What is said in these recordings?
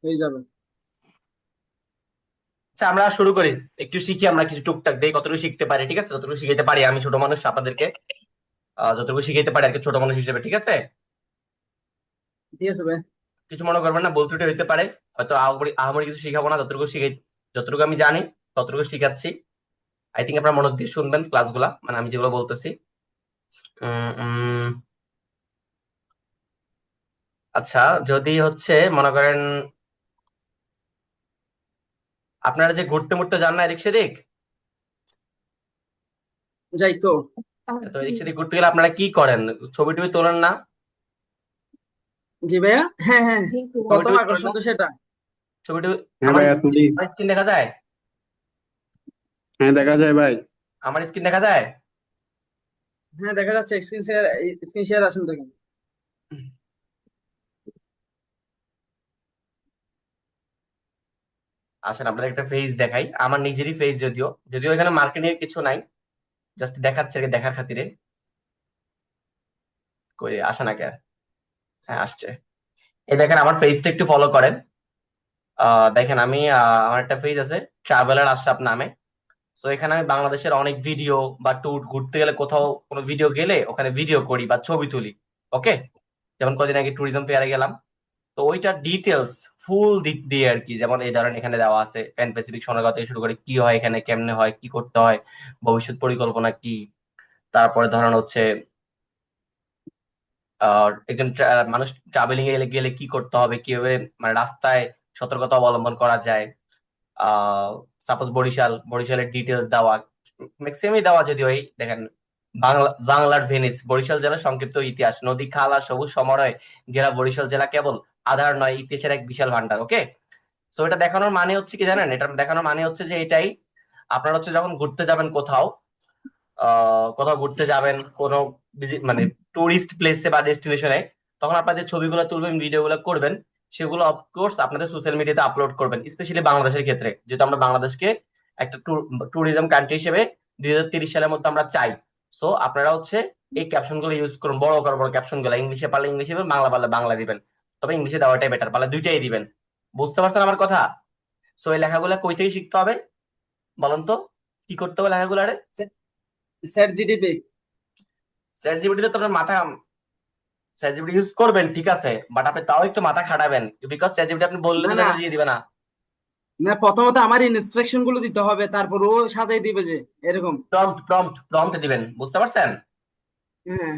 হয়ে যাবে। আচ্ছা, আমরা শুরু করি। একটু শিখি, আমরা কিছু টুকটাক দেই, কতটুকু শিখতে পারি। ঠিক আছে, যতটুকু শিখাইতে পারি, আমি ছোট মানুষ আপনাদেরকে যতটুকু শিখাইতে পারি আর কি, ছোট মানুষ হিসেবে। ঠিক আছে, ঠিক আছে ভাই। কিছু মনে করবেন না, ভুল ত্রুটি হইতে পারে। হয়তো আহামরি আহামরি কিছু শিখাবো না, যতটুকু শিখাই, যতটুকু আমি জানি ততটুকু শিখাচ্ছি। আই থিঙ্ক আপনারা মনোযোগ দিয়ে শুনবেন ক্লাসগুলা, মানে আমি যেগুলো বলতেছি। উম, উম, আচ্ছা, যদি হচ্ছে মনে করেন আপনারা যে ঘুরতে মুড়তে যান না এদিক সেদিক, যাই তো। তো এদিক সেদিক ঘুরতে গেলে আপনারা কি করেন? ছবি টবি তোলেন না? জি ভাইয়া, হ্যাঁ হ্যাঁ। ছবি প্রথম টবি তোলেন আকর্ষণ না? তো সেটা। ছবি টবি হ্যাঁ আমার ভাইয়া তুলি। আমার স্ক্রিন দেখা যায়? হ্যাঁ দেখা যায় ভাই। আমার স্ক্রিন দেখা যায়? হ্যাঁ দেখা যাচ্ছে, স্ক্রিন শেয়ার আসুন দেখেন। আসেন আপনাদের একটা ফেজ দেখাই, আমার নিজেরই ফেজ, যদিও যদিও এখানে মার্কেটিং এর কিছু নাই, জাস্ট দেখাচ্ছে আর কি, দেখার খাতিরে। কই আসে না কে? হ্যাঁ আসছে। এই দেখেন আমার ফেজটা একটু ফলো করেন। দেখেন আমি আমার একটা পেজ আছে, ট্রাভেলার আশরাফ নামে। সো এখানে আমি বাংলাদেশের অনেক ভিডিও বা ট্যুর, ঘুরতে গেলে কোথাও কোনো ভিডিও গেলে ওখানে ভিডিও করি বা ছবি তুলি। ওকে, যেমন কদিন আগে ট্যুরিজম ফেয়ারে গেলাম, তো ওইটার ডিটেলস ফুল দিক দিয়ে আর কি, যেমন এই ধরেন এখানে দেওয়া আছে প্যান প্যাসিফিক সোনারগাঁও থেকে শুরু করে কি হয় এখানে, কেমনে হয়, কি করতে হয়, ভবিষ্যৎ পরিকল্পনা কি। তারপরে ধরেন হচ্ছে একজন মানুষ ট্রাভেলিং এ গেলে কি করতে হবে, কিভাবে মানে রাস্তায় সতর্কতা অবলম্বন করা যায়। সাপোজ বরিশালের ডিটেলস দেওয়া, ম্যাক্সিমামই দেওয়া। যদি ওই দেখেন, বাংলার ভেনিস, বরিশাল জেলার সংক্ষিপ্ত ইতিহাস, নদী খাল আর সবুজ সমারোহে ঘেরা বরিশাল জেলা কেবল আধার নয়, ইতিহাসের এক বিশাল ভান্ডার। ওকে, সো এটা দেখানোর মানে হচ্ছে কি জানেন, এটা দেখানোর মানে হচ্ছে যে এটাই, আপনারা হচ্ছে যখন ঘুরতে যাবেন কোথাও, কোথাও ঘুরতে যাবেন কোনো মানে টুরিস্ট প্লেসে বা ডেস্টিনেশনে, তখন আপনাদের ছবিগুলো তুলবেন, ভিডিওগুলো করবেন, সেগুলো অফকোর্স আপনাদের সোশ্যাল মিডিয়াতে আপলোড করবেন। স্পেশালি বাংলাদেশের ক্ষেত্রে, যেহেতু আমরা বাংলাদেশকে একটা ট্যুরিজম কান্ট্রি হিসেবে 2030 সালের মধ্যে আমরা চাই। সো আপনারা হচ্ছে এই ক্যাপশন গুলো ইউজ করুন, বড় বড় বড় ক্যাপশন গুলো, ইংলিশে পারলে ইংলিশে দিবেন, বাংলা পারলে বাংলা দিবেন। তবে ইংলিশে দেওয়াটাই বেটার, পারলে দুইটাই দিবেন। বুঝতে পারছেন আমার কথা? সো এই লেখাগুলো কই থেকে শিখতে হবে বলেন তো? কি করতে হবে লেখাগুলারে? Sir GDP. চ্যাট জিপিটিতে তো আপনার মাথা, চ্যাট জিপিটি ইউজ করবেন ঠিক আছে, বাট আপনি তাও একটু মাথা খাটাবেন, বিকজ চ্যাট জিপিটি আপনি বললে না তো না, চ্যাট জিপিটি দিয়ে দিবে না। না প্রথমত আমার ইনস্ট্রাকশন গুলো দিতে হবে, তারপর ও সাজাই দিবে যে এরকম। প্রম্পট দিবেন, বুঝতে পারছেন? হ্যাঁ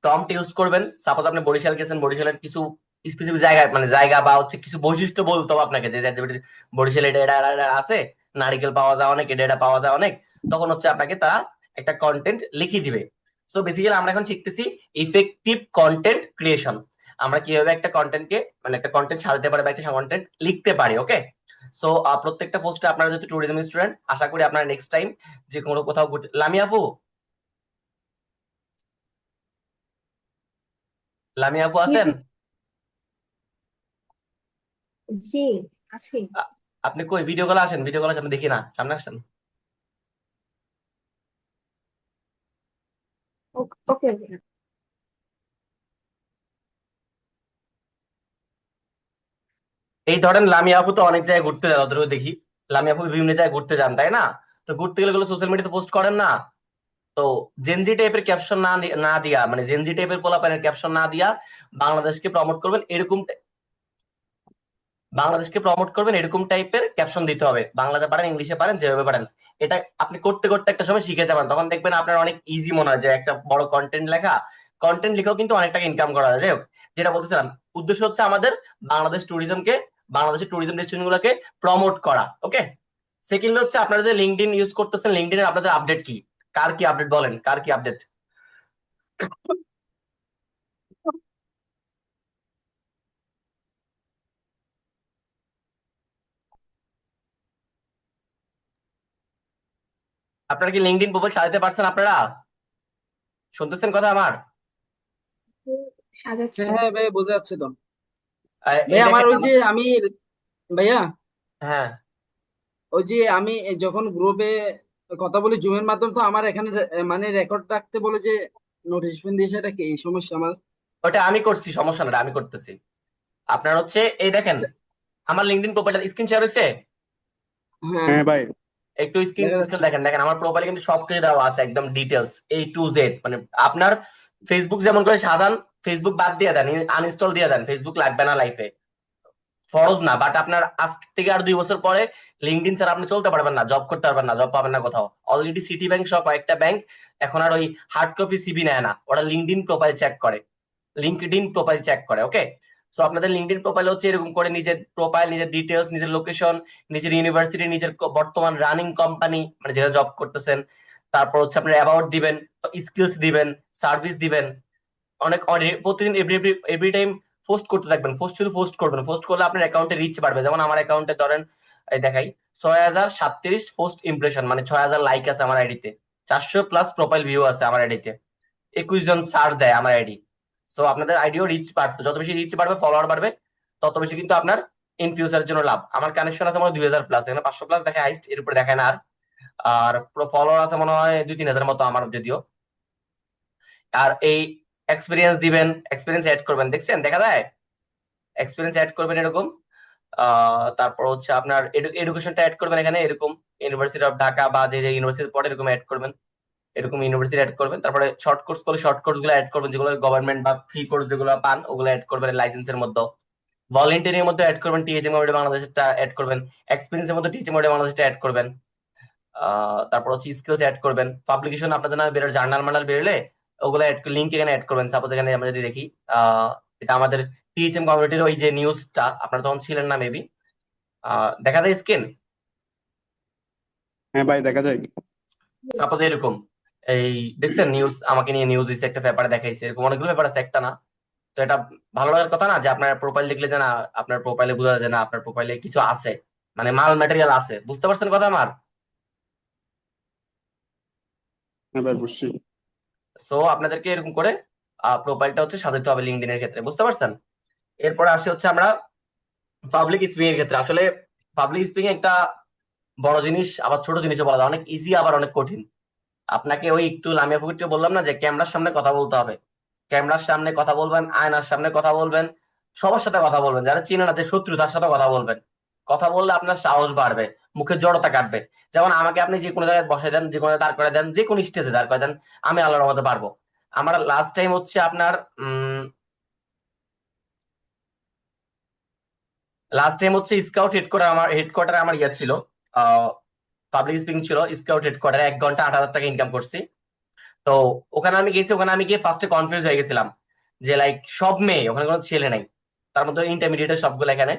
প্রম্পট ইউজ করবেন। সাপোজ আপনি বরিশাল গেছেন, বরিশালের কিছু স্পেসিফিক জায়গা, মানে জায়গা বা হচ্ছে কিছু বৈশিষ্ট্য বলতে হবে আপনাকে, যে চ্যাট জিপিটি বরিশালে এটা এটা এটা এটা আছে, নারিকেল পাওয়া যায় অনেক, এটা এটা পাওয়া যায় অনেক। তখন হচ্ছে আপনাকে তারা একটা কন্টেন্ট লিখে দিবে। সো বেসিক্যালি আমরা এখন শিখতেছি ইফেক্টিভ কন্টেন্ট ক্রিয়েশন। আমরা কিভাবে একটা কন্টেন্টকে, মানে একটা কন্টেন্ট সাজাতে পারি বা একটা কন্টেন্ট লিখতে পারি। ওকে, সো প্রত্যেকটা পোস্টে আপনারা যেহেতু ট্যুরিজম স্টুডেন্ট, আশা করি আপনারা নেক্সট টাইম যে কোনো কোথাও লামিয়া আপু, লামিয়া আপু জি আছেন? জি আছি। আ- আপনি কই ভিডিও কলে আসেন, ভিডিও কলে আসেন, দেখি না, সামনে আসেন। ওকে। এই ধরেন লামিয়া আপু তো অনেক জায়গায় ঘুরতে যায়, যতটুকু দেখি লামিয়া আপু বিভিন্ন জায়গায় ঘুরতে যান, তাই না? তো ঘুরতে গেলে সোশ্যাল মিডিয়াতে পোস্ট করেন না? তো জেনজি টাইপের ক্যাপশন না দিয়া, মানে জেনজি টাইপের পোলাপানের ক্যাপশন না দিয়া বাংলাদেশকে প্রমোট করবেন এরকম, বাংলাদেশকে প্রমোট করবেন এরকম টাইপের ক্যাপশন দিতে হবে। বাংলাতে পারেন, ইংলিশে পারেন, যেভাবে পারেন। এটা আপনি করতে করতে একটা সময় শিখে যাবেন, তখন দেখবেন আপনার অনেক ইজি মনে হয় যে একটা বড় কন্টেন্ট লেখা। কন্টেন্ট লিখেও কিন্তু অনেক টাকা ইনকাম করা যায়। যাই হোক, যেটা বলতেছিলাম, উদ্দেশ্য হচ্ছে আমাদের বাংলাদেশ ট্যুরিজমকে, বাংলাদেশের ট্যুরিজম ডেস্টিনেশন গুলোকে প্রমোট করা। ওকে, সেকেন্ড হচ্ছে আপনারা যে লিঙ্কডইন ইউজ করতেছেন, লিঙ্কডইনের আপনাদের আপডেট কি? কার কি আপডেট বলেন, কার কি আপডেট? আপনারা কি লিঙ্কডইন প্রোফাইল সাজাতে পারছেন আপনারা? শুনতেছেন কথা আমার? সাজাচ্ছি। হ্যাঁ হ্যাঁ ভাই, বোঝা যাচ্ছে তো। ভাই এই আমার দেখেন ওই যে আমি, ভাইয়া হ্যাঁ, ওই যে আমি যখন গ্রুপে কথা বলি জুমের মাধ্যমে, তো আমার এখানে মানে রেকর্ড রাখতে বলে যে নোটিফিকেশন দিয়ে, সেটা কি এই সমস্যা আমার? ওটা আমি করছি, সমস্যা না, ওটা আমি করতেছি। আপনার হচ্ছে এই দেখেন, আমার লিঙ্কডইন প্রোফাইলটা স্ক্রিন শেয়ার হয়েছে? হ্যাঁ, হ্যাঁ ভাই, একটু স্ক্রিন দেখা স্ক্রিন যাচ্ছে। দেখেন দেখেন, আমার প্রোফাইলে কিন্তু সবকিছু দেওয়া আছে, একদম ডিটেলস A to Z। মানে আপনার ফেসবুক যেমন করে সাজান, ফেসবুক বাদ দিয়ে দেন, আনইনস্টল দিয়ে দেন, ফেসবুক লাগবে না লাইফে, ফরজ না। বাট আপনার আজ থেকে আর 2 বছর পরে লিঙ্কডইন স্যার আপনি চলতে পারবেন না, জব করতে পারবেন না, জব পাবেন না কোথাও। অলরেডি সিটি ব্যাংক সহ কয়েকটা ব্যাংক এখন আর ওই হার্ড কপি সিভি নেয় না, ওরা লিঙ্কডইন প্রোফাইল চেক করে, লিঙ্কডইন প্রোফাইল চেক করে। ওকে, সো আপনাদের লিঙ্কডইন প্রোফাইল হচ্ছে এরকম করে নিজের প্রোফাইল, নিজের ডিটেলস, নিজের লোকেশন, নিজের ইউনিভার্সিটি, নিজের বর্তমান রানিং কোম্পানি মানে যেটা জব করতেছেন, তারপর হচ্ছে আপনার অ্যাবাউট দিবেন, স্কিলস দিবেন, সার্ভিস দিবেন। প্রতিদিন এভরি টাইম পোস্ট করতে থাকবেন, শুধু পোস্ট করবেন। পোস্ট করলে আপনার অ্যাকাউন্টে রিচ বাড়বে। যেমন আমার অ্যাকাউন্টে ধরেন এই দেখাই 6037 পোস্ট ইমপ্রেশন, মানে 6000 লাইক আছে আমার আইডিতে, 400+ প্রোফাইল ভিউ আছে আমার আইডিতে, 21 জন সার্চ দেয় আমার আইডি। সো আপনাদের আইডিও রিচ বাড়তো, যত বেশি রিচ বাড়বে, ফলোয়ার বাড়বে, তত বেশি কিন্তু আপনার ইন ফিউচারের জন্য লাভ। আমার কানেকশন আছে মনে হয় 2000+, এখানে 500+ দেখে হাইস্ট, এর উপরে দেখায় না আর। আর ফলোয়ার আছে মনে হয় 2-3000 মতো আমার যদিও। আর এই এক্সপিরিয়েন্স দিবেন, এক্সপিরিয়েন্স অ্যাড করবেন, দেখছেন দেখা যায়, এক্সপিরিয়েন্স অ্যাড করবেন এরকম। তারপর হচ্ছে আপনার এডুকেশনটা অ্যাড করবেন এখানে, এরকম ইউনিভার্সিটি অফ ঢাকা বা যে যে ইউনিভার্সিটির পড়ে এরকম অ্যাড করবেন, এরকম ইউনিভার্সিটি অ্যাড করবেন। তারপরে শর্ট কোর্স করলে শর্ট কোর্স গুলো অ্যাড করবেন, যেগুলো গভর্নমেন্ট বা ফ্রি কোর্স যেগুলো পান ওগুলো অ্যাড করবেন লাইসেন্সের মধ্যে। ভলেন্টিয়ারিং এর মধ্যে অ্যাড করবেন, টিএচএম মডেল বাংলাদেশটা অ্যাড করবেন, এক্সপিরিয়েন্স এর মধ্যে টিএচএম মডেল বাংলাদেশটা অ্যাড করবেন। তারপর হচ্ছে স্কিলস অ্যাড করবেন। পাবলিকেশন আপনাদের না বেরোয়, জার্নাল মার্নাল বেরোলে ওগুলো লিঙ্ক এখানে অ্যাড করবেন। সাপোজ এখানে আমরা যদি দেখি, এটা আমাদের টিএচএম কমিউনিটির ওই যে নিউজটা, আপনারা তখন ছিলেন না মেবি, দেখা যায় স্ক্রিন। হ্যাঁ ভাই দেখা যায়। সাপোজ এরকম, এই দেখছেন নিউজ, আমাকে নিয়ে নিউজ দিচ্ছে, একটা পেপারে দেখাইছে, এরকম অনেকগুলো পেপার আছে, একটা না। তো এটা ভালো লাগার কথা না, যে আপনার প্রোফাইল দেখলে যে না, আপনার প্রোফাইলে বোঝা যায় না আপনার প্রোফাইলে কিছু আছে, মানে মাল ম্যাটেরিয়াল আছে। বুঝতে পারছেন কথা আমার? হ্যাঁ ভাই বুঝছি। সো আপনাদেরকে এরকম করে প্রোফাইলটা হচ্ছে সাজাতে হবে লিঙ্কডইন এর ক্ষেত্রে, বুঝতে পারছেন? এরপরে আসি হচ্ছে আমরা পাবলিক স্পিকিং এর ক্ষেত্রে। আসলে পাবলিক স্পিকিং একটা বড় জিনিস, আবার ছোট জিনিসও বলা যায়, অনেক ইজি আবার অনেক কঠিন। আপনাকে ওই একটু লামিয়া ফুকিটে বললাম না যে ক্যামেরার সামনে কথা বলতে হবে, ক্যামেরার সামনে কথা বলবেন, আয়নার সামনে কথা বলবেন, সবার সাথে কথা বলবেন, যারা চিনে না, যে শত্রু তার সাথে কথা বলবেন। কথা বললে আপনার সাহস বাড়বে, মুখের জড়তা কাটবে। যেমন আমাকে আপনি যে কোনো জায়গায় বসে দেন, যে কোনো জায়গায় দাঁড় করে দেন, যে কোনো স্টেজে দাঁড় করে দেন, আমি আল্লাহর রহমতে পারবো। আমার লাস্ট টাইম হচ্ছে আপনার স্কাউট হেডকোয়ার্টারে আমার ইয়ে ছিল, পাবলিক স্পিকিং ছিল স্কাউট হেডকোয়ার্টারে, 1 ঘন্টা 8,000 টাকা ইনকাম করছি। তো ওখানে আমি গেছি, ওখানে আমি গিয়ে ফার্স্টে কনফিউজ হয়ে গেছিলাম, যে লাইক সব মেয়ে, ওখানে কোনো ছেলে নাই, তার মধ্যে ইন্টারমিডিয়েটের সবগুলো এখানে।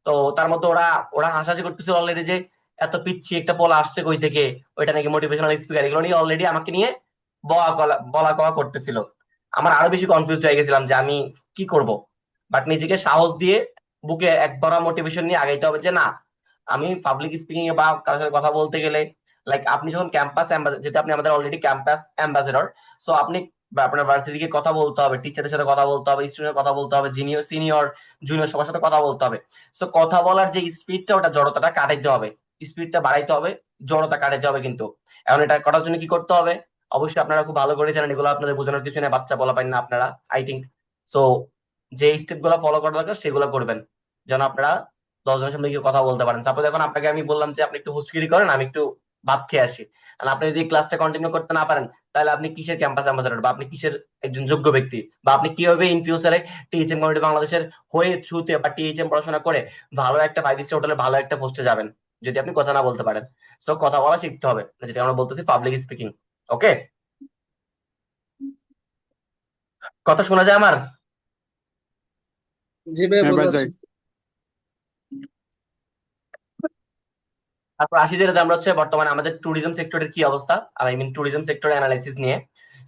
তো তার মধ্যে ওরা ওরা হাসাহাসি করতেছিল অলরেডি, যে এত পিচ্ছি একটা পোলা আসছে কই থেকে, ওইটা নাকি মোটিভেশনাল স্পিকার, এগুলো নিয়ে অলরেডি আমাকে নিয়ে বলা কওয়া করতেছিল। আমার আরো বেশি কনফিউজ হয়ে গেছিলাম যে আমি কি করব। বাট নিজেকে সাহস দিয়ে বুকে একবার মোটিভেশন নিয়ে আগাইতে হবে, যে না, আমি পাবলিক স্পিকিং এ বা কারোর সাথে কথা বলতে গেলে, লাইক আপনি যখন ক্যাম্পাস যেহেতু আপনি আমাদের অলরেডি ক্যাম্পাস অ্যাম্বাসেডর, সো আপনি বা আপনার ভার্সিটিকে কথা বলতে হবে, টিচারদের সাথে কথা বলতে হবে, স্টুডেন্টের কথা বলতে হবে, সিনিয়র জুনিয়র সবার সাথে কথা বলতে হবে। সো কথা বলার যে স্পিডটা, ওটা জড়তাটা কাটাইতে হবে, স্পিডটা বাড়াইতে হবে, জড়তা কাটাইতে হবে। কিন্তু এখন এটা করার জন্য কি করতে হবে? অবশ্যই আপনারা খুব ভালো করে জানেন, এগুলো আপনাদের বোঝানোর কিছু নেই, বাচ্চা বলা পারেন না আপনারা, আই থিঙ্ক। সো যে স্টেপ গুলো ফলো করা দরকার সেগুলো করবেন, যেন আপনারা 10 জনের সামনে গিয়ে কথা বলতে পারেন। সাপোজ এখন আপনাকে আমি বললাম যে আপনি একটু হোস্টগিরি করেন, আমি একটু ভাত খেয়ে আসি, আর আপনি যদি ক্লাসটা কন্টিনিউ করতে না পারেন, তাহলে আপনি কিসের ক্যাম্পাস অ্যাম্বাসাডর, বা আপনি কিসের একজন যোগ্য ব্যক্তি, বা আপনি কিভাবে ইন ফিউচারে টিএইচএম কমিউনিটি বাংলাদেশের হয়ে থ্রুতে বা টিএইচএম পড়াশোনা করে ভালো একটা 5 স্টার হোটেলে ভালো একটা পোস্টে যাবেন, যদি আপনি কথা না বলতে পারেন। সো কথা বলা শিখতে হবে, যেটা আমরা বলতেছি পাবলিক স্পিকিং। ওকে, কথা শোনা যায় আমার? জি ভাই, হ্যাঁ বোঝা ভাই যাচ্ছে। যাই। তারপর আসি যেটা আমরা হচ্ছে বর্তমানে আমাদের ট্যুরিজম সেক্টরের কি অবস্থা, I mean tourism sector analysis নিয়ে।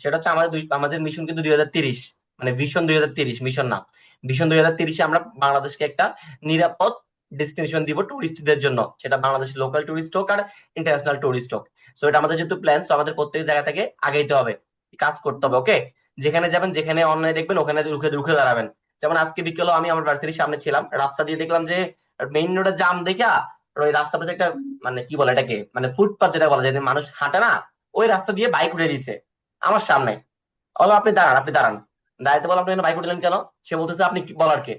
সেটা হচ্ছে আমাদের মিশন কিন্তু 2030, মানে ভিশন 2030, মিশন না, ভিশন 2030-এ আমরা বাংলাদেশকে একটা নিরাপদ ডেস্টিনেশন দিব টুরিস্টদের জন্য, সেটা বাংলাদেশ লোকাল টুরিস্ট হোক আর ইন্টারন্যাশনাল টুরিস্ট হোক। সো এটা আমাদের যেহেতু প্ল্যান, সো আমাদের প্রত্যেক জায়গা থেকে আগাইতে হবে, কাজ করতে হবে। ওকে, যেখানে যাবেন, যেখানে অন্যায় দেখবেন, ওখানে রুখে রুখে দাঁড়াবেন। যেমন আজকে বিকেলে আমি আমার ভার্সিটির সামনে ছিলাম, রাস্তা দিয়ে দেখলাম যে মেইন রোডে জাম দেখা, আর ওই রাস্তার পাশে একটা, মানে কি বলে এটাকে, মানে ফুটপাথ যেটা বলা যায়, যে মানুষ হাঁটে না, ওই রাস্তা দিয়ে বাইক উঠে দিছে আমার সামনে। বলো আপনি দাঁড়ান, আপনি দাঁড়ান। দাঁড়াইতে বললাম, আপনি বাইক উঠলেন কেন? সে বলতেছে আপনি কি বলার কে?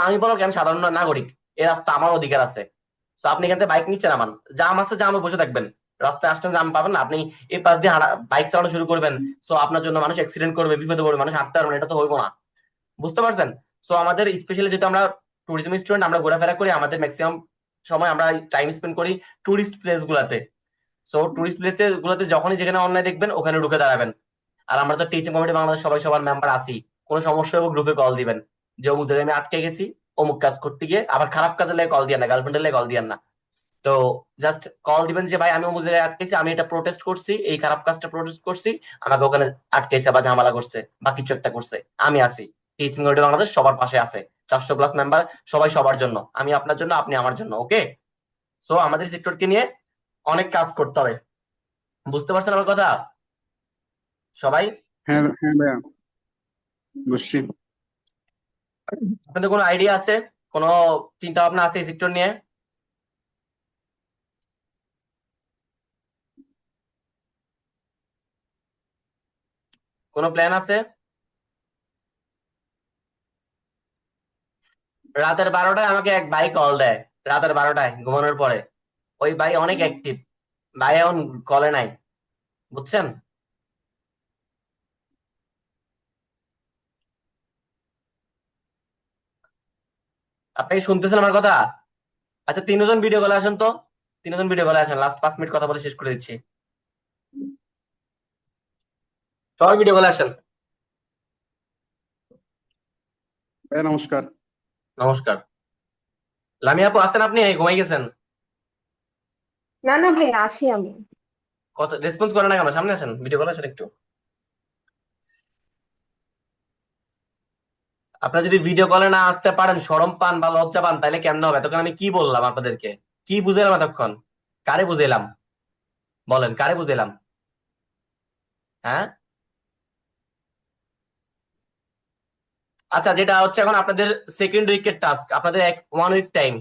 আমি বললাম কি, আমি সাধারণ নাগরিক। এই রাস্তা আমার অধিকার আছে। তো আপনি এখান থেকে বাইক নিচে নামান, জাম আছে জামে বসে থাকবেন, রাস্তায় আসছেন জাম পাবেন না, আপনি এই পাশ দিয়ে বাইক চালানো শুরু করবেন, সো আপনার জন্য মানুষ অ্যাক্সিডেন্ট করবে, বিপদে পড়বে, মানুষ হাঁটতে পারবে না, এটা তো হইব না। বুঝতে পারছেন? সো আমাদের স্পেশালি যেহেতু আমরা ট্যুরিজম স্টুডেন্ট, আমরা ঘোরাফেরা করি, আমাদের ম্যাক্সিমাম সময় আমরা টাইম স্পেন্ড করি টুরিস্ট প্লেস গুলাতে। সো টুরিস্ট প্লেস গুলোতে যখনই যেখানে অন্যায় দেখবেন ওখানে ঢুকে দাঁড়াবেন। আর আমরা তো টিচিং কমিটি বাংলাদেশ সবাই সবার মেম্বার আছি, কোনো সমস্যা হবে গ্রুপে কল দিবেন যে অমুক জায়গায় আমি আটকে গেছি, অমুক কাজ করতে গিয়ে, আবার খারাপ কাজে লেগে কল দিয়েন না, গার্লফ্রেন্ডের লেগে কল দিয়েন না। তো জাস্ট কল দিবেন যে ভাই আমি অমুক জায়গায় আটকেছি, আমি এটা প্রোটেস্ট করছি, এই খারাপ কাজটা প্রোটেস্ট করছি, আমাকে ওখানে আটকেছে বা ঝামেলা করছে বা কিছু একটা করছে, আমি আছি। টিচিং কমিটি বাংলাদেশ সবার পাশে আছে, 400+ মেম্বার, সবাই সবার জন্য, আমি আপনার জন্য, আপনি আমার জন্য। ওকে, সো আমাদের সেক্টরকে নিয়ে অনেক কাজ করতে হবে। বুঝতে পারছেন আমার কথা সবাই? হ্যাঁ হ্যাঁ ভাইয়া, বুঝছি। আপনাদের কোনো আইডিয়া আছে, কোনো চিন্তা ভাবনা আছে এই সেক্টর নিয়ে? কোনো প্ল্যান আছে? রাতের 12টায় আমাকে এক ভাই কল দেয়, রাতের 12টায় ঘুমানোর পরে। ওই ভাই অনেক অ্যাক্টিভ, ভাই এখন কলে নাই, বুঝছেন? আপনি কি শুনতেছেন আমার কথা? আচ্ছা, তিনজন ভিডিও কলে আসেন তো, তিনজন ভিডিও কলে আসেন, লাস্ট 5 মিনিট কথা বলে শেষ করে দিচ্ছি। সবাই ভিডিও কলে আসেন। ভাইয়া নমস্কার। নমস্কার। লামিয়া আপু আছেন আপনি? এই ঘুমাই গেছেন? না না ভাই, আছি আমি। কত রেসপন্স করেন না কেন? সামনে আসেন, ভিডিও কলে আসেন একটু। আপনারা যদি ভিডিও কলে না আসতে পারেন, শরম পান বা লজ্জা পান, তাহলে কেমন হবে? এতক্ষণ আমি কি বললাম আপনাদেরকে? কি বুঝাইলাম এতক্ষণ? কারে বুঝাইলাম? বলেন, কারে বুঝাইলাম? হ্যাঁ? আচ্ছা, যেটা হচ্ছে এখন আপনাদের সেকেন্ড উইকের টাস্ক, আপনাদের 1 উইক টাইম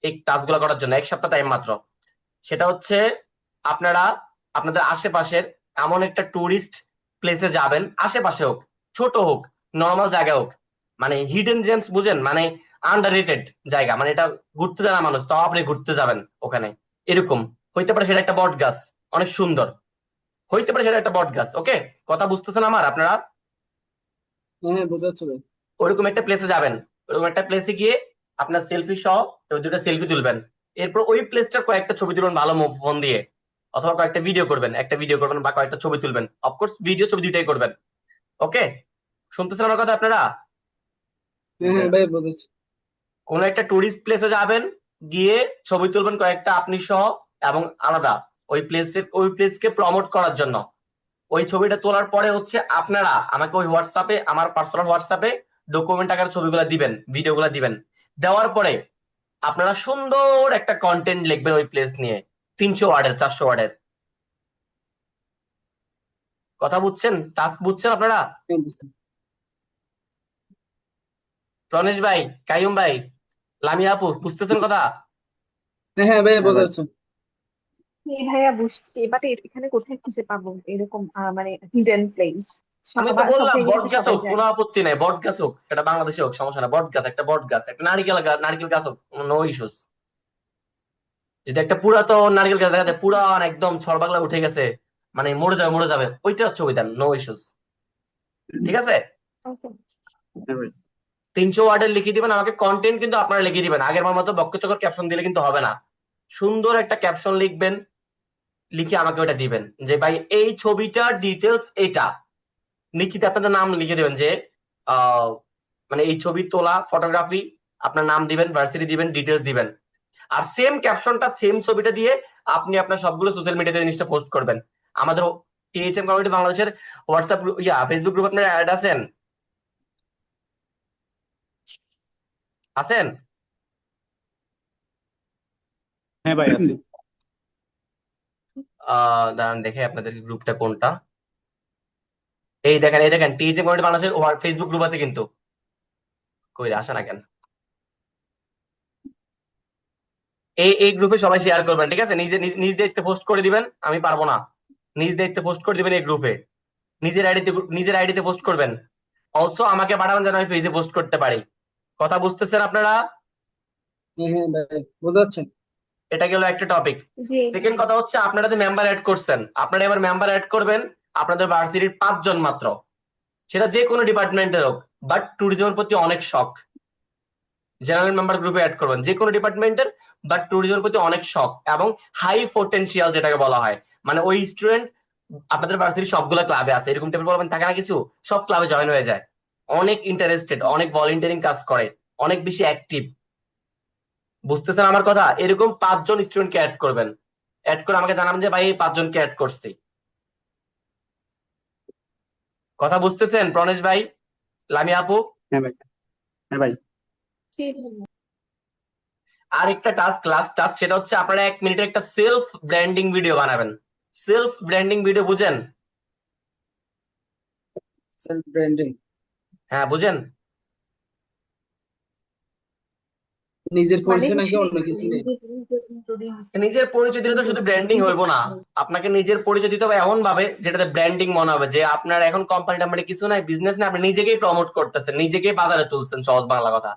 এই টাস্ক গুলো করার জন্য, 1 সপ্তাহ টাইম মাত্র। সেটা হচ্ছে আপনারা আপনাদের আশেপাশের এমন একটা টুরিস্ট প্লেসে যাবেন, আশেপাশে হোক, ছোট হোক, নর্মাল জায়গা হোক, মানে হিডেন জেমস বুঝেন, মানে আন্ডাররেটেড জায়গা, মানে এটা ঘুরতে জানা মানুষ তাও আপনি ঘুরতে যাবেন ওখানে, এরকম হইতে পারে সেটা একটা বট গাছ, অনেক সুন্দর, হইতে পারে সেটা একটা বট গাছ। ওকে, কথা বুঝতেছেন আমার আপনারা? হ্যাঁ হ্যাঁ, বোঝাচ্ছে ভাই। ওইরকম একটা প্লেসে যাবেন, ওইরকম একটা প্লেসে গিয়ে আপনার সেলফি সহ ওই দুটো সেলফি তুলবেন। এরপর ওই প্লেসটার কয়েকটা ছবি তুলবেন ভালো ফোন দিয়ে, অথবা কয়েকটা ভিডিও করবেন, একটা ভিডিও করবেন বা কয়েকটা ছবি তুলবেন, অফকোর্স ভিডিও ছবি দুইটাই করবেন। ওকে, শুনতেছেন আমার কথা আপনারা? হ্যাঁ হ্যাঁ ভাই, বোঝাচ্ছে। কোন একটা টুরিস্ট প্লেসে যাবেন, গিয়ে ছবি তুলবেন কয়েকটা আপনি সহ, এবং আলাদা ওই প্লেসকে প্রমোট করার জন্য। ওই ছবিটা তোলার পরে হচ্ছে আপনারা আমাকে ওই হোয়াটসঅ্যাপে, আমার পার্সোনাল হোয়াটসঅ্যাপে ডকুমেন্ট আকারে ছবিগুলো দিবেন, ভিডিওগুলো দিবেন। দেওয়ার পরে আপনারা সুন্দর একটা কন্টেন্ট লিখবেন ওই প্লেস নিয়ে, 300 ওয়ার্ডের, 400 ওয়ার্ডের। কথা বুঝছেন? টাস্ক বুঝছেন আপনারা? হ্যাঁ, বুঝতে। রনেশ ভাই, কাইয়ুম ভাই, লামিয়া আপু, বুঝতেছেন কথা? হ্যাঁ হ্যাঁ ভাই, হ্যাঁ ভাই। বোঝাচ্ছে। হ্যাঁ ভাইয়া, বুঝছি, বাট এখানে কোথায় খুঁজে পাবো এরকম মানে হিডেন প্লেস? আমি তো সবার সব বললাম জায়গায় বট তো গাছ সবাই হোক, যায়। কোনো আপত্তি নাই, বট গাছ হোক, এটা বাংলাদেশে হোক, সমস্যা না, বট গাছ, একটা বট গাছ, একটা নারকেল গাছ হোক, নো ইস্যুস। যদি একটা পুরাতন নারকেল গাছ দেখা যায়, পুরান একদম ছড়বাগলা উঠে গেছে, মানে মরে যাবে, ওইটার ছবি দেন, নো ইস্যুস। ঠিক আছে? ওকে। হ্যাঁ ভাই। 300 ওয়ার্ডের লিখে দিবেন, আমাকে কন্টেন্ট কিন্তু আপনারা লিখে দিবেন, আগের বার মতো বক্কচকর ক্যাপশন দিলে কিন্তু হবে না। সুন্দর একটা ক্যাপশন লিখবেন, লিখে আমাকে ওটা দিবেন যে ভাই এই ছবিটার ডিটেলস এটা, নিশ্চিত আপনাদের নাম লিখে দিবেন যে আহ মানে এই ছবি তোলা ফটোগ্রাফি, আপনার নাম দিবেন, ভার্সিটি দিবেন, ডিটেলস দিবেন। আর সেম ক্যাপশনটা, সেম ছবিটা দিয়ে আপনি আপনার সবগুলো সোশ্যাল মিডিয়াতে জিনিসটা পোস্ট করবেন। আমাদের টিএইচএম কমিউনিটি বাংলাদেশের হোয়াটসঅ্যাপ ফেসবুক গ্রুপ আপনারা অ্যাড আছেন? আছেন? হ্যাঁ ভাই আছি। দাঁড়ান দেখে আপনাদের গ্রুপটা কোনটা। এই দেখেন টিএইচএম কমিউনিটি বাংলাদেশের ফেসবুক গ্রুপ আছে কিন্তু, কই রে, আসে না কেন? এই গ্রুপে সবাই শেয়ার করবেন, ঠিক আছে? নিজ দায়িত্বে পোস্ট করে দিবেন, আমি পারবো না। নিজ দায়িত্বে পোস্ট করে দিবেন এই গ্রুপে, নিজের আইডিতে পোস্ট করবেন। অলসো আমাকে পাঠাবেন যেন আমি পেজে পোস্ট করতে পারি। কথা বুঝতেছেন আপনারা? হ্যাঁ হ্যাঁ ভাই, বোঝা যাচ্ছে। এটা গেল একটা টপিক। জি সেকেন্ড কথা হচ্ছে, আপনারা যে মেম্বার অ্যাড করছেন, আপনারা এবার মেম্বার অ্যাড করবেন আপনাদের ভার্সিটির 5 জন মাত্র, সেটা যে কোনো ডিপার্টমেন্টের হোক, বাট ট্যুরিজমের প্রতি অনেক শখ। জেনারেল মেম্বার গ্রুপে অ্যাড করবেন যে কোনো ডিপার্টমেন্টের, বাট ট্যুরিজমের প্রতি অনেক শখ এবং হাই পোটেনশিয়াল যেটাকে বলা হয়, মানে ওই স্টুডেন্ট আপনাদের ভার্সিটির সবগুলো ক্লাবে আছে, এরকম টাইপের বলবেন থাকে না কিছু, সব ক্লাবে জয়েন হয়ে যায়, অনেক ইন্টারেস্টেড, অনেক ভলেন্টিয়ারিং কাজ করে, অনেক বেশি অ্যাক্টিভ। বুঝতেছেন আমার কথা? এরকম 5 জন স্টুডেন্টকে অ্যাড করবেন, অ্যাড করে আমাকে জানাবেন যে ভাই এই 5 জনকে অ্যাড করছি। কথা বুঝতেছেন প্রণেশ ভাই, লামিয়া আপু? হ্যাঁ ভাই। হ্যাঁ ভাই। জি ভাইয়া। আর একটা টাস্ক, লাস্ট টাস্ক, সেটা হচ্ছে আপনারা 1 মিনিটের একটা সেলফ ব্র্যান্ডিং ভিডিও বানাবেন। সেলফ ব্র্যান্ডিং ভিডিও বুঝেন? সেলফ ব্র্যান্ডিং হ্যাঁ বুঝেন। নিজের মানে পরিচয় নাকি হচ্ছে অন্য কিছু নেই? নিজের পরিচয় দিলে তো শুধু ব্র্যান্ডিং হইব না, আপনাকে নিজের পরিচয় দিতে হবে এমন ভাবে যেটাতে ব্র্যান্ডিং মনে হবে যে আপনার এখন কোম্পানি টাম্পানি কিছু নাই, বিজনেস না, আপনি নিজেকেই প্রমোট করতেছেন, নিজেকেই বাজারে তুলছেন, সহজ বাংলা কথা,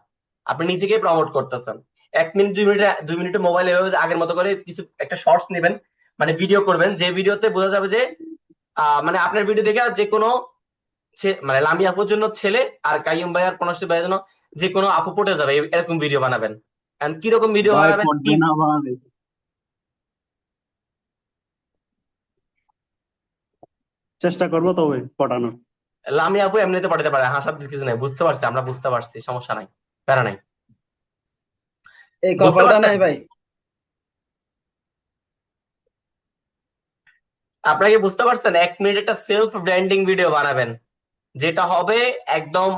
আপনি নিজেকেই প্রমোট করতেছেন। 1 মিনিট 2 মিনিটে 2 মিনিটে মোবাইল আগের মতো করে কিছু একটা শর্টস নেবেন, মানে ভিডিও করবেন, যে ভিডিওতে বোঝা যাবে যে মানে আপনার ভিডিও দেখে যে কোনো মানে লামি আপুর জন্য ছেলে আর কাইয়ুম ভাই আর কনস্টেবল ভাইয়ের জন্য যে কোনো আপু পটে যাবে, এরকম ভিডিও বানাবেন। And কিরকম ভিডিও ভাই বানাবেন পড়বে না ভাই, চেষ্টা করবো তবে পড়ানোর। লামি আপু এমনিতে পাঠাতে পারে, হাসার কিছু নাই, বুঝতে পারছি, আমরা বুঝতে পারছি, সমস্যা নাই, প্যারা নাই। এই বুঝতে কপালটা পারছেন? নাই ভাই। আপনারা কি বুঝতে পারছেন? 1 মিনিট একটা সেলফ ব্র্যান্ডিং ভিডিও বানাবেন, যেটা হবে একদম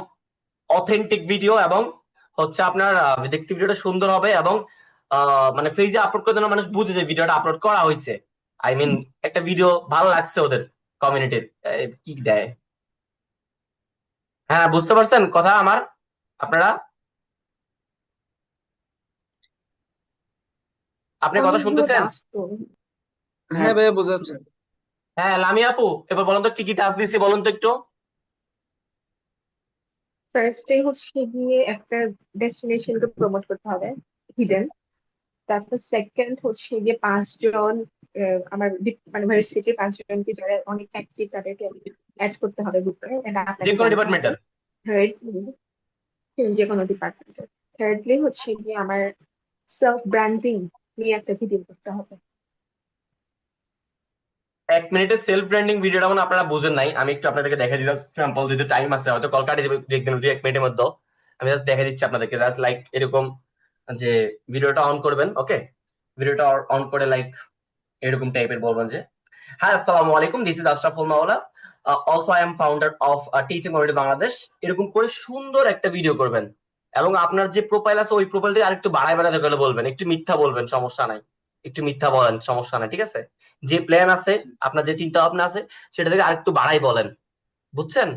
অথেন্টিক ভিডিও, এবং হচ্ছে আপনার দেখতে ভিডিওটা সুন্দর হবে, এবং মানে পেজে আপলোড করে যেন মানুষ বুঝে যে ভিডিওটা আপলোড করা হয়েছে। আই মিন একটা ভিডিও ভালো লাগছে ওদের কমিউনিটির। কি দেয়, হ্যাঁ বুঝতে পারছেন কথা আমার আপনারা? আপনি কথা অনেকগুলো শুনতেছেন? টাস্ক তো। হ্যাঁ হ্যাঁ ভাই, বোঝা যাচ্ছে। হ্যাঁ লামি আপু, এবার বলুন তো কি কি টাস্ক দিছি, বলুন তো একটু। ফার্স্টে হচ্ছে গিয়ে একটা ডেস্টিনেশনকে প্রমোট করতে হবে, হিডেন। তারপর সেকেন্ড হচ্ছে গিয়ে 5 জন আমার মানে ভার্সিটির 5 জনকে যারা অনেক অ্যাক্টিভ তাদেরকে অ্যাড করতে হবে গ্রুপে, এটা যে আপনাকে কোনো জানাতে হবে। ডিপার্টমেন্টের। থার্ডলি, যে কোনো ডিপার্টমেন্টে। থার্ডলি হচ্ছে গিয়ে আমার সেলফ ব্র্যান্ডিং নিয়ে একটা ভিডিও করতে হবে। 1 মিনিটের সেলফ ব্র্যান্ডিং ভিডিওটা মানে আপনারা বুঝেন নাই, আমি একটু আপনাদেরকে দেখে দিলাম স্যাম্পল, যদি টাইম আছে হয়তো কল কাটে যাবে দেখবেন 1 মিনিটের মধ্যে। আমি জাস্ট দেখে দিচ্ছি আপনাদেরকে, জাস্ট লাইক এরকম যে ভিডিওটা অন করবেন, ওকে, ভিডিওটা অন করে লাইক এরকম টাইপের বলবেন যে, হ্যাঁ আসসালামু আলাইকুম, দিস ইজ আশরাফুল মাওলা, also I M founder of teaching community Bangladesh. এরকম করে সুন্দর একটা ভিডিও করবেন, এবং আপনার যে প্রোফাইল আছে ওই প্রোফাইল থেকে আরেকটু বাড়ায় বাড়াতে গেলে বলবেন, একটু মিথ্যা বলবেন, সমস্যা নাই, একটু মিথ্যা বলেন, সমস্যা নাই, ঠিক আছে? যে প্ল্যান আছে, আপনার যে চিন্তা ভাবনা আছে, সেটা থেকে আরেকটু বাড়াই বলেন, বুঝছেন?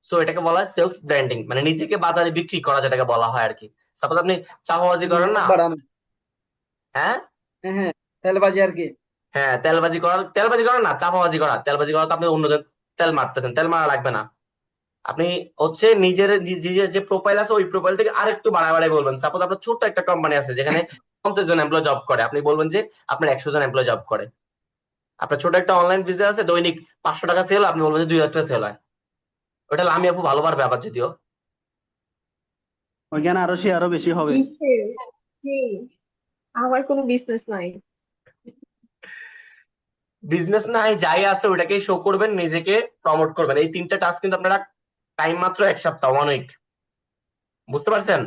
সো এটাকে বলা হয় সেলফ ব্র্যান্ডিং, মানে নিজেকে বাজারে বিক্রি করা, যেটাকে বলা হয় আর কি। সাপোজ আপনি চাপাবাজি করেন না, বাড়ানো। হ্যাঁ হ্যাঁ হ্যাঁ, তেলবাজি আর কি। হ্যাঁ, তেলবাজি করা না, চাপাবাজি করা। তেলবাজি করা তো আপনি অন্যদের তেল মারতেছেন, তেল মারা লাগবে না। আপনি হচ্ছে নিজের যে প্রোফাইল আছে ওই প্রোফাইল থেকে আরেকটু বাড়ায় বাড়ায় বলবেন। সাপোজ আপনার ছোট্ট একটা কোম্পানি আছে যেখানে 50 জন এমপ্লয় জব করে, আপনি বলবেন যে আপনার 100 জন এমপ্লয় জব করে। আপনার ছোট একটা অনলাইন বিজনেস আছে, দৈনিক 500 টাকা সেল, আপনি বলবেন যে 2000 টাকা সেল হয়। ওটা আমি আপু ভালো পারবে আবার যদিও। ওইখানে আরো সে আরো বেশি হবে। কিসের? কি? আমার কোনো বিজনেস নাই। বিজনেস নাই, যাই আছে ওটাকেই শো করবেন, নিজেকে প্রমোট করবেন। এই 3টা টাস্ক কিন্তু আপনারা টাইম মাত্র 1 সপ্তাহ, 1 উইক। বুঝতে পারছেন?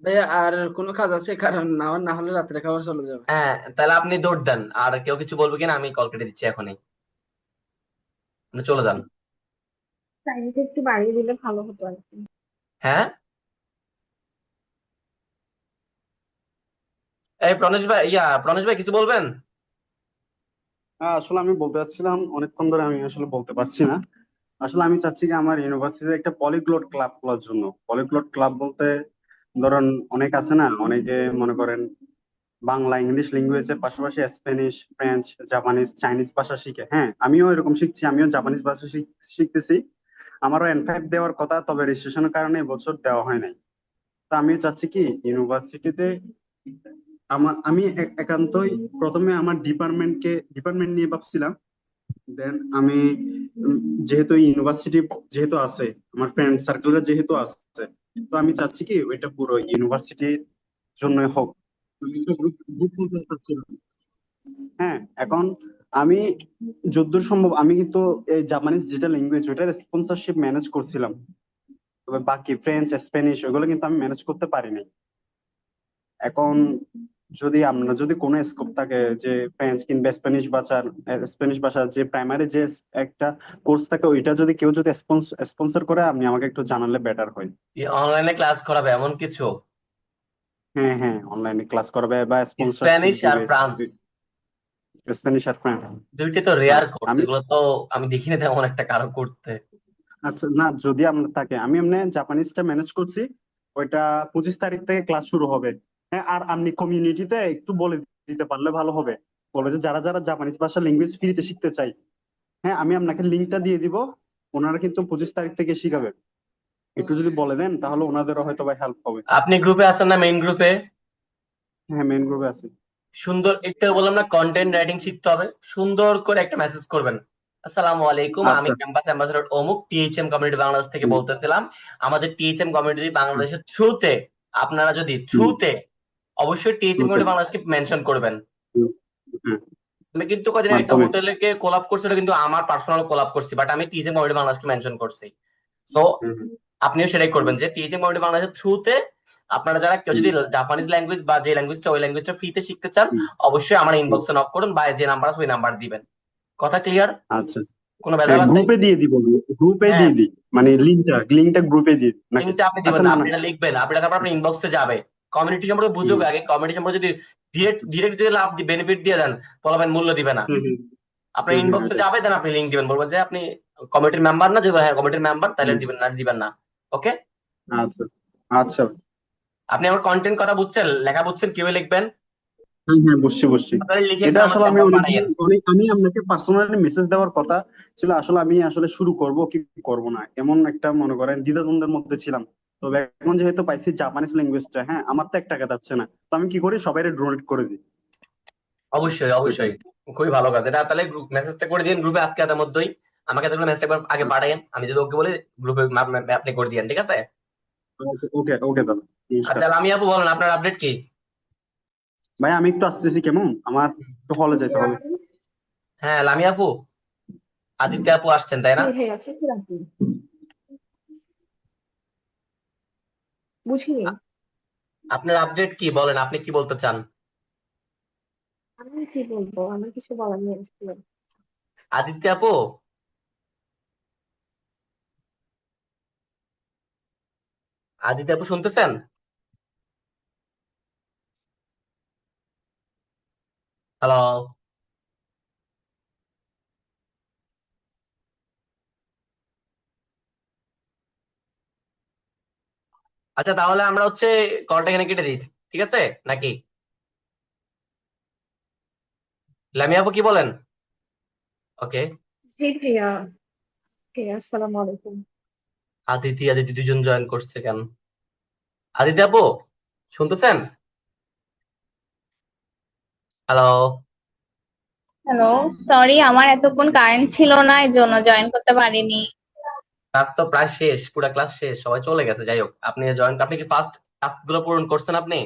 ভাই আর কোনো কাজ আছে? কারণ না না হলে রাত্রে খাবার চলে যাবে। হ্যাঁ তাহলে আপনি দৌড় দেন, আর কেউ কিছু বলবে কিনা আমি কল কেটে দিচ্ছি এখনই, আপনি চলে যান। টাইমটা একটু বাড়িয়ে দিলে ভালো হতো আর কি। হ্যাঁ, এই প্রণেশ ভাই কিছু বলবেন? আসলে আমি বলতে চাচ্ছিলাম, অনেকক্ষণ ধরে আমি আসলে বলতে পারছি না। আসলে আমি চাচ্ছি কি আমার ইউনিভার্সিটির একটা পলিগ্লট ক্লাব খোলার জন্য। পলিগ্লট ক্লাব বলতে ধরুন অনেক আছে না, অনেকে মনে করেন বাংলা ইংলিশ ল্যাঙ্গুয়েজের পাশাপাশি স্প্যানিশ, ফ্রেঞ্চ, জাপানিজ, চাইনিজ ভাষা শিখে। হ্যাঁ, আমিও এরকম শিখছি, আমিও জাপানিজ ভাষা শিখতেছি। আমারও N5 দেওয়ার কথা, তবে রেজিস্ট্রেশনের কারণে এবছর দেওয়া হয় নাই। তা আমি চাচ্ছি কি ইউনিভার্সিটিতে আমি একান্তই প্রথমে আমার ডিপার্টমেন্ট নিয়ে ভাবছিলাম। দেন আমি উম, যেহেতু ইউনিভার্সিটি যেহেতু আছে, আমার ফ্রেন্ড সার্কেলরা যেহেতু আছে, তো আমি চাচ্ছি কি ওইটা পুরো ইউনিভার্সিটির জন্য হোক। আমি একটা group খুলতে চাচ্ছিলাম। হ্যাঁ, এখন আমি যতদূর সম্ভব আমি কিন্তু এই জাপানিজ যেটা ল্যাঙ্গুয়েজ ওইটার স্পন্সরশিপ ম্যানেজ করছিলাম, তবে বাকি ফ্রেঞ্চ স্প্যানিশ ওইগুলো কিন্তু আমি ম্যানেজ করতে পারিনি। এখন যদি কোনো স্কোপ থাকে যে ফ্রেঞ্চ কিংবা স্প্যানিশ ভাষার যে প্রাইমারি যে একটা কোর্স থাকে, ওইটা যদি কেউ যদি স্পন্সর করে আপনি আমাকে একটু জানালে বেটার হয়। অনলাইনে ক্লাস করাবে এমন কিছু? হ্যাঁ হ্যাঁ, অনলাইনে ক্লাস করবে বা স্পন্সরশিপ স্প্যানিশ আর দিবে। ফ্রান্স স্প্যানিশ আর ফ্রেঞ্চ। দুইটাই তো রেয়ার আচ্ছা কোর্স, আমি এগুলো তো আমি দেখিনি তেমন একটা কারো করতে। আচ্ছা না, যদি আমরা থাকে আমি এমনি জাপানিজটা ম্যানেজ করছি। ওইটা 25 তারিখ থেকে ক্লাস শুরু হবে। হ্যাঁ, আর আপনি কমিউনিটিতে একটু বলে দিতে পারলে ভালো হবে। বলবে যে যারা যারা জাপানিজ ভাষা ল্যাঙ্গুয়েজ ফ্রিতে শিখতে চাই, হ্যাঁ আমি আপনাকে লিঙ্কটা দিয়ে দিব। ওনারা কিন্তু 25 তারিখ থেকে শিখাবে। একটু যদি বলে দেন তাহলে ওনাদেরও হয়তো বা হেল্প হবে। আপনি গ্রুপে আছেন না, মেইন গ্রুপে? হ্যাঁ, মেইন গ্রুপে আছে। সুন্দর একটু বললাম না, কন্টেন্ট রাইটিং শিখতে হবে, সুন্দর করে একটা মেসেজ করবেন। আসসালামু আলাইকুম, আমি আচ্ছা। ক্যাম্পাস অ্যাম্বাসেডর অমুক টিএইচএম কমিউনিটি বাংলাদেশ থেকে হুম, বলতেছিলাম। আমাদের টিএইচএম কমিউনিটি হুম, বাংলাদেশের থ্রুতে আপনারা যদি হুম, অবশ্যই টিএইচএম শুরুতে। কমিউনিটি বাংলাদেশকে মেনশন করবেন। হুম, হ্যাঁ, আমি কিন্তু কদিন আগে একটা মাধ্যমে। হোটেলকে কোলাপ করছি, ওটা কিন্তু আমার পার্সোনাল কোলাপ করছি, বাট আমি টিএইচএম কমিউনিটি বাংলাদেশকে মেনশন করছি। সো হুম, হুম, আপনিও সেটাই করবেন যে টিএইচএম কমিউনিটি বাংলাদেশের থ্রুতে আপনারা যারা কেউ হুম, যদি জাপানিজ ল্যাঙ্গুয়েজ বা যে ল্যাঙ্গুয়েজটা ওই ল্যাঙ্গুয়েজটা ফ্রিতে শিখতে চান, হুম, অবশ্যই আমার হুম। ইনবক্সে নক করুন বা যে নাম্বার আছে ওই নাম্বার দিবেন। কথা ক্লিয়ার? আচ্ছা। কোনো হ্যাঁ, ভেজাল আছে? গ্রুপে দিয়ে দিব। গ্রুপে হ্যাঁ, দিয়ে দিই, মানে লিঙ্কটা গ্রুপে দিই নাকি? লিঙ্কটা আপনি দিবেন আচ্ছা না, না না। আপনি এটা লিখবেন, আপনি তারপর আপনার ইনবক্সে যাবে। কমিউনিটি সম্পর্কে বুঝুক হুম, আগে, কমিউনিটি সম্পর্কে যদি ডিরেক্ট ডিরেক্ট যদি লাভ বেনিফিট দিয়ে দেন, বলবেন মূল্য দিবে না। হুম, হুম, আপনার হুম, হুম, ইনবক্সে ওটাই। যাবে, দেন আপনি লিঙ্ক দিবেন, বলবেন যে আপনি কমিটির মেম্বার না, যে হ্যাঁ কমিটির মেম্বার, তাহলে হুম, দিবেন না, দিবেন না। ওকে? আচ্ছা আচ্ছা। আপনি আমার কন্টেন্ট কথা বুঝছেন, লেখা বুঝছেন, কিভাবে লিখবেন? হ্যাঁ হ্যাঁ, বুঝছি বুঝছি। তাহলে লিখে এটা একটু আমার আসলে আমি স্যাম্পল অনেকদিন পাঠাইয়েন। আমি আপনাকে পার্সোনালি মেসেজ দেওয়ার কথা ছিল। আসলে আমি আসলে শুরু করব কি করব না এমন একটা মনে করেন দ্বিধাদ্বন্দ্বের মধ্যে ছিলাম। তবে এখন যেহেতু পাইছি জাপানিজ ল্যাঙ্গুয়েজটা, হ্যাঁ আমার তো 1 টাকা যাচ্ছে না, তো আমি কি করি সবাইকে ডোনেট করে দিই। অবশ্যই ওইটাই। অবশ্যই, খুবই ভালো কাজ এটা। তাহলে গ্রুপ মেসেজটা করে দিন গ্রুপে আজকে রাতের মধ্যেই। আমাকে তাহলে মেসেজটা একবার আগে পাঠাইন, আমি যদি ওকে বলি গ্রুপে আপনি করে দিয়েন, ঠিক আছে? ওকে ওকে ওকে দাদা, নমস্কার। আচ্ছা, আমি আপু বলেন আপনার আপডেট কি? ভাই আমি একটু আসতেছি, কেমন আমার একটু হলে যেতে হবে। হ্যাঁ, লামি আপু, আদিত্য আপু আসছেন তাই না? হ্যাঁ হ্যাঁ, আছে কি রাখি? বুঝিনি। আপনার আপডেট কি বলেন, আপনি কি বলতে চান? আমি কি বলবো, আমার কিছু বলার নেই আসলে। আদিত্য আপু, আদিত্য আপু শুনতেছেন? হ্যালো? আচ্ছা, তাহলে আমরা হচ্ছে কলটা এখানে কেটে দিই, ঠিক আছে নাকি? লামি আপু কি বলেন? ওকে। জি ভাইয়া। ভাইয়া আসসালামু আলাইকুম। আদিতি আদিতি দুজন জয়েন করছে কেন? আদিত্য আপু শুনতেছেন? হ্যালো? হ্যালো, সরি আমার এতক্ষণ কারেন্ট ছিল না, এই জন্য জয়েন করতে পারিনি। ক্লাস তো প্রায় শেষ, পুরো ক্লাস শেষ, সবাই চলে গেছে। যাই হোক, আপনি কি ফার্স্ট টাস্ক গুলো পূরণ করছেন আপনি?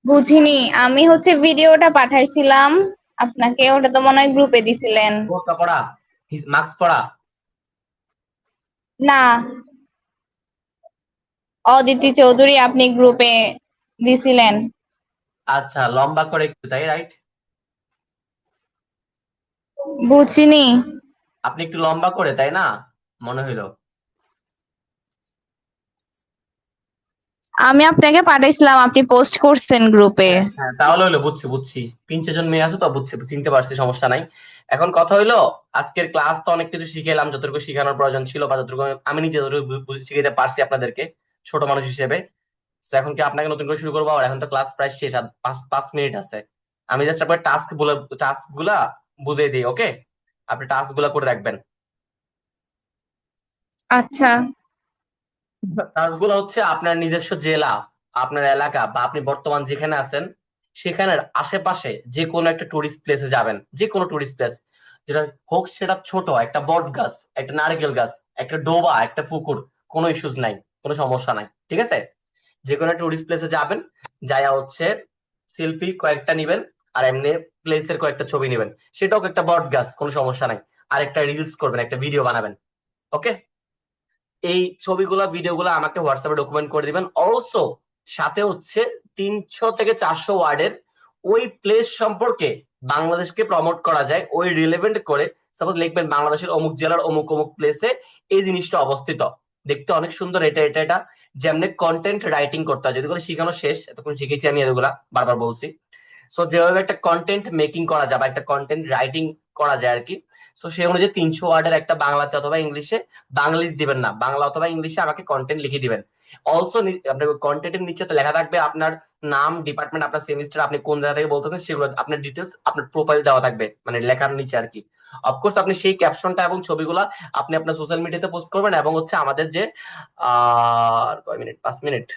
বুঝিনি, আমি হচ্ছে ভিডিওটা পাঠাইছিলাম আপনাকে, ওটা তো মনে হয় গ্রুপে দিছিলেন। বোরকা পড়া, মাস্ক পড়া? না, অদিতি চৌধুরী আপনি গ্রুপে দিছিলেন। আচ্ছা, লম্বা করে একটু, তাই রাইট? বুঝিনি। আপনি একটু লম্বা করে, তাই না? মনে হইলো। আমি আপনাকে পাঠাইছিলাম, আপনি পোস্ট করছেন গ্রুপে। হ্যাঁ হ্যাঁ, তাহলে হইলো, বুঝছি বুঝছি। 3-4 জন মেয়ে আছে তো, বুঝছি, চিনতে পারছি, সমস্যা নাই। এখন কথা হইলো, আজকের ক্লাস তো অনেক কিছু শিখেলাম, যতটুকু শিখানোর প্রয়োজন ছিল বা যতটুকু আমি নিজে যতটুকু শিখাইতে পারছি আপনাদেরকে, ছোট মানুষ হিসেবে। তো এখন কি আপনাকে নতুন করে শুরু করবো? আর এখন তো ক্লাস প্রায় শেষ, আর 5 মিনিট আছে। আমি জাস্ট আপনার টাস্ক গুলা বুঝিয়ে দিই, ওকে? আপনি টাস্ক গুলা করে রাখবেন। আচ্ছা। টাস্কগুলো হচ্ছে আপনার নিজস্ব জেলা, আপনার এলাকা বা আপনি বর্তমান যেখানে আছেন সেখানের আশেপাশে যে কোনো একটা টুরিস্ট প্লেসে যাবেন, যে কোনো টুরিস্ট প্লেস, যেটা হোক সেটা ছোট একটা বট গাছ, একটা নারকেল গাছ, একটা ডোবা, একটা পুকুর, কোনো ইস্যুস নাই, কোনো সমস্যা নাই, ঠিক আছে? যে কোনো টুরিস্ট প্লেসে যাবেন, যায়া হচ্ছে সেলফি কয়েকটা নিবেন, আর এমনি প্লেসের কয়েকটা ছবি নিবেন, সেটাও একটা বট গাছ, কোনো সমস্যা নাই, আর একটা রিলস করবেন, একটা ভিডিও বানাবেন, ওকে? এই ছবিগুলা ভিডিওগুলো আমাকে হোয়াটসঅ্যাপে ডকুমেন্ট করে দিবেন। অলসো সাথে হচ্ছে 300 থেকে 400 ওয়ার্ডের ওই প্লেস সম্পর্কে বাংলাদেশকে প্রমোট করা যায় ওই রিলেভেন্ট করে। সাপোজ লিখবেন বাংলাদেশের অমুক জেলার অমুক অমুক প্লেসে এই জিনিসটা অবস্থিত, দেখতে অনেক সুন্দর, এটা এটা এটা, যেমনি কন্টেন্ট রাইটিং করতে হয়, যদি করে শিখানো শেষ, এতক্ষণ শিখেছি আমি এগুলা, বারবার বলছি। সো যেভাবে একটা কন্টেন্ট মেকিং করা যায় বা একটা কন্টেন্ট রাইটিং করা যায় আর কি, সো সেই অনুযায়ী 300 ওয়ার্ডের একটা বাংলাতে অথবা ইংলিশে, বাংলিশ দিবেন না, বাংলা অথবা ইংলিশে আমাকে কন্টেন্ট লিখে দিবেন। অলসো আপনার কন্টেন্টের নিচে তো লেখা থাকবে আপনার নাম, ডিপার্টমেন্ট, আপনার সেমিস্টার, আপনি কোন জায়গা থেকে বলতেছেন সেগুলো, আপনার ডিটেলস, আপনার প্রোফাইল দেওয়া থাকবে, মানে লেখার নিচে আর কি। অফকোর্স আপনি সেই ক্যাপশনটা এবং ছবিগুলা আপনি আপনার সোশ্যাল মিডিয়াতে পোস্ট করবেন, এবং হচ্ছে আমাদের যে কয় মিনিট, 5 মিনিট,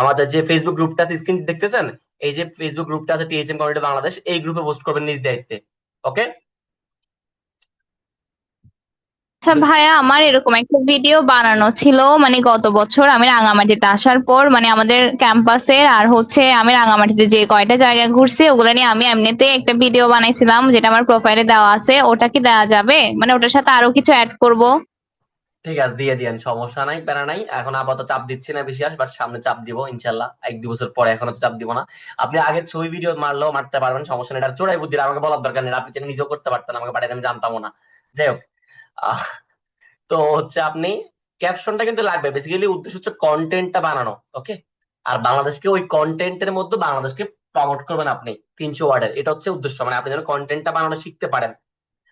আমাদের যে ফেসবুক গ্রুপটা আছে স্ক্রিন দেখতেছেন, এই যে ফেসবুক গ্রুপটা আছে টিএইচএম কমিউনিটি বাংলাদেশ, এই গ্রুপে পোস্ট করবেন নিজ দায়িত্বে, ওকে? আচ্ছা ভাইয়া, আমার এরকম একটা ভিডিও বানানো ছিল, মানে গত বছর আমি রাঙামাটিতে আসার পর, মানে আমাদের ক্যাম্পাসের আর হচ্ছে আমি রাঙামাটিতে যে কয়টা জায়গা ঘুরছি ওগুলো নিয়ে আমি এমনিতে একটা ভিডিও বানাইছিলাম, যেটা আমার প্রোফাইলে দেওয়া আছে। ওটা কি দেওয়া যাবে? মানে ওটার সাথে আরো কিছু অ্যাড করব? ঠিক আছে, দিয়ে দিয়েন, সমস্যা নাই, প্যারা নাই। এখন আপাতত চাপ দিচ্ছি না বেশি, বাট সামনে চাপ দিব ইনশাল্লাহ, 1-2 বছর পরে, এখনো তো চাপ দিব না। আপনি আগে ছবি ভিডিও মারলেও মারতে পারবেন, সমস্যা নেই, এটা চোরাই বুদ্ধি, আমাকে বলার দরকার নেই, আপনি চাইলে নিজেও করতে পারতেন, আমাকে পাঠাতে আমি জানতামও না। যাই হোক, আহ, তো হচ্ছে আপনি ক্যাপশনটা কিন্তু লাগবে, বেসিক্যালি উদ্দেশ্য হচ্ছে কন্টেন্টটা বানানো, ওকে? আর বাংলাদেশকে ওই কন্টেন্টের মধ্যে বাংলাদেশকে প্রমোট করবেন আপনি 300 ওয়ার্ডের, এটা হচ্ছে উদ্দেশ্য, মানে আপনি যেন কন্টেন্টটা বানানো শিখতে পারেন।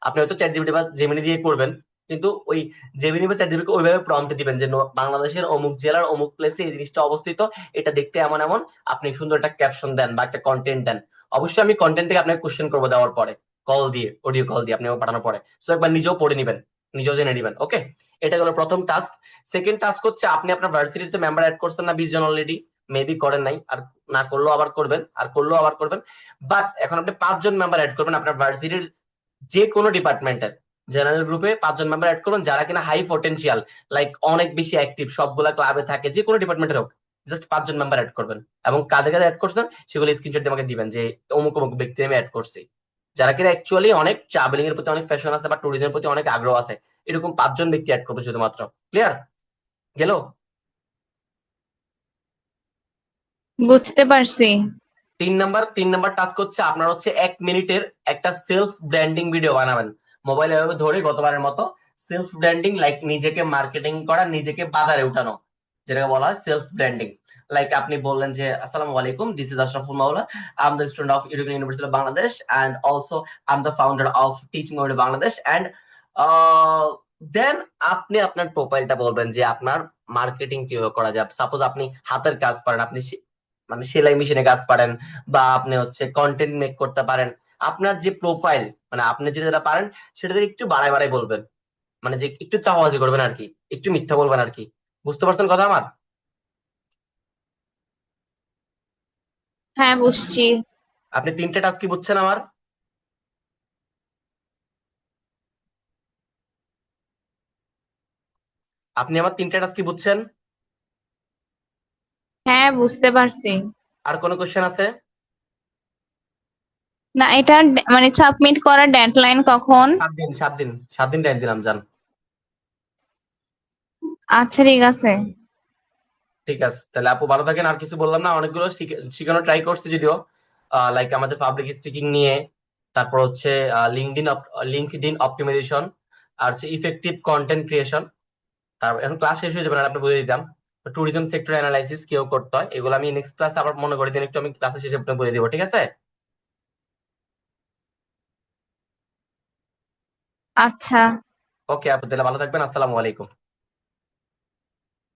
আপনি হয়তো চ্যাট জিপিটি বা জেমিনি দিয়ে করবেন, কিন্তু ওই জেমিনি বা চ্যাট জিপিটি ওইভাবে প্রম্পট দিবেন যে বাংলাদেশের অমুক জেলার অমুক প্লেসে এই জিনিসটা অবস্থিত, এটা দেখতে এমন এমন, আপনি সুন্দর একটা ক্যাপশন দেন বা একটা কন্টেন্ট দেন। অবশ্যই আমি কন্টেন্ট থেকে আপনাকে কোশ্চেন করবো দেওয়ার পরে, কল দিয়ে, অডিও কল দিয়ে আপনি আমাকে পাঠানোর পরে, সো একবার নিজেও পড়ে নিবেন, নিজেও জেনে নিবেন, ওকে? এটা হলো প্রথম টাস্ক। সেকেন্ড টাস্ক হচ্ছে আপনি আপনার ভার্সিটিতে মেম্বার অ্যাড করছেন না 20 জন অলরেডি, মেবি করেন নাই, আর না করলেও আবার করবেন, আর করলেও আবার করবেন। বাট এখন আপনি 5 জন মেম্বার অ্যাড করবেন আপনার ভার্সিটির যে কোনো ডিপার্টমেন্টের। জেনারেল গ্রুপে 5 জন মেম্বার অ্যাড করবেন যারা কিনা হাই পটেনশিয়াল, লাইক অনেক বেশি অ্যাক্টিভ, সবগুলা ক্লাবে থাকে, যে কোনো ডিপার্টমেন্টের হোক, জাস্ট 5 জন মেম্বার অ্যাড করবেন, এবং কাদের কাদের অ্যাড করছেন সেগুলো স্ক্রিনশট দিয়ে আমাকে দিবেন যে অমুক অমুক ব্যক্তি আমি অ্যাড করছি, যারা কিনা অ্যাকচুয়ালি অনেক ট্রাভেলিং এর প্রতি অনেক ফ্যাশন আছে বা ট্যুরিজমের প্রতি অনেক আগ্রহ আছে, এরকম 5 জন ব্যক্তি অ্যাড করবেন শুধুমাত্র। ক্লিয়ার গেল? বুঝতে পারছি। 3 নাম্বার টাস্ক হচ্ছে আপনার হচ্ছে 1 মিনিটের একটা সেলফ ব্র্যান্ডিং ভিডিও বানাবেন, মোবাইল এভাবে ধরে গতবারের মতো। সেলফ ব্র্যান্ডিং লাইক নিজেকে মার্কেটিং করা, নিজেকে বাজারে উঠানো, যেটাকে বলা হয় সেলফ ব্র্যান্ডিং। লাইক আপনি বললেন যে আসসালামু আলাইকুম, this is Ashraful Mawla, I am the student of European University of Bangladesh, and also I am the founder of teaching university Bangladesh, and then আপনি আপনার প্রোফাইলটা বলবেন যে আপনার মার্কেটিং কিভাবে করা যায়। সাপোজ আপনি হাতের কাজ পারেন, আপনি মানে সেলাই মেশিনে কাজ পারেন, বা আপনি হচ্ছে কন্টেন্ট মেক করতে পারেন, আপনার যে প্রোফাইল, মানে আপনি যেটা যেটা পারেন সেটা দিয়ে একটু বাড়ায় বাড়ায় বলবেন, মানে যে একটু চাওয়াজি করবেন আর কি, একটু মিথ্যা বলবেন আর কি। বুঝতে পারছেন কথা আমার? হ্যাঁ, বুঝছি। আপনি 3টে টাস্ক কি বুঝছেন আমার? আপনি আমার 3টে টাস্ক কি বুঝছেন? হ্যাঁ, বুঝতে পারছি। আর কোনো কোশ্চেন আছে? না, এটা মানে সাবমিট করার ডেডলাইন কখন? 7 দিন, 7 দিন, 7 দিন টাইম দিলাম, যান। আচ্ছা, ঠিক আছে। ঠিক আছে, তাহলে আপু ভালো থাকেন। আর কিছু বললাম না, অনেকগুলো শিখানো ট্রাই করছি যদিও, লাইক আমাদের পাবলিক স্পিকিং নিয়ে, তারপর হচ্ছে লিঙ্কডইন অপটিমাইজেশন, আর হচ্ছে ইফেক্টিভ কন্টেন্ট ক্রিয়েশন। তারপর এখন ক্লাস শেষ হয়ে যাবে না, আপনি বুঝিয়ে দিতাম। ট্যুরিজম সেক্টর অ্যানালাইসিস কেউ করতে হয়, এগুলো আমি নেক্সট ক্লাস আবার মনে করে দিন একটু, আমি ক্লাসে শেষে আপনাকে বুঝিয়ে দিব, ঠিক আছে? আচ্ছা। ওকে আপু, তাহলে ভালো থাকবেন, আসসালামু আলাইকুম।